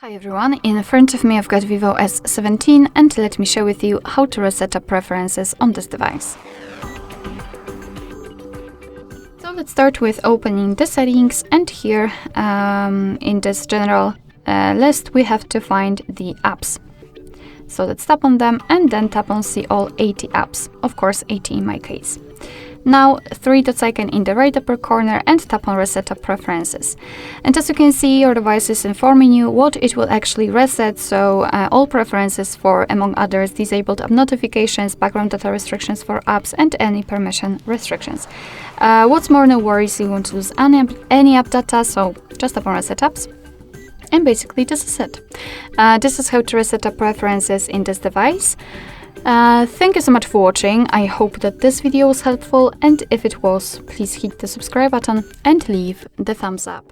Hi everyone, in front of me I've got VIVO S17 and let me share with you how to reset up preferences on this device. So let's start with opening the settings, and here in this general list we have to find the apps. So let's tap on them and then tap on see all 80 apps, of course 80 in my case. Now 3 dots icon in the right upper corner and tap on Reset Up Preferences. And as you can see, your device is informing you what it will actually reset, so all preferences for, among others, disabled app notifications, background data restrictions for apps, and any permission restrictions. What's more, no worries, you won't lose any app data, so just tap on Reset Apps. And basically this is it. This is how to reset up preferences in this device. Thank you so much for watching. I hope that this video was helpful, and if it was, please hit the subscribe button and leave the thumbs up.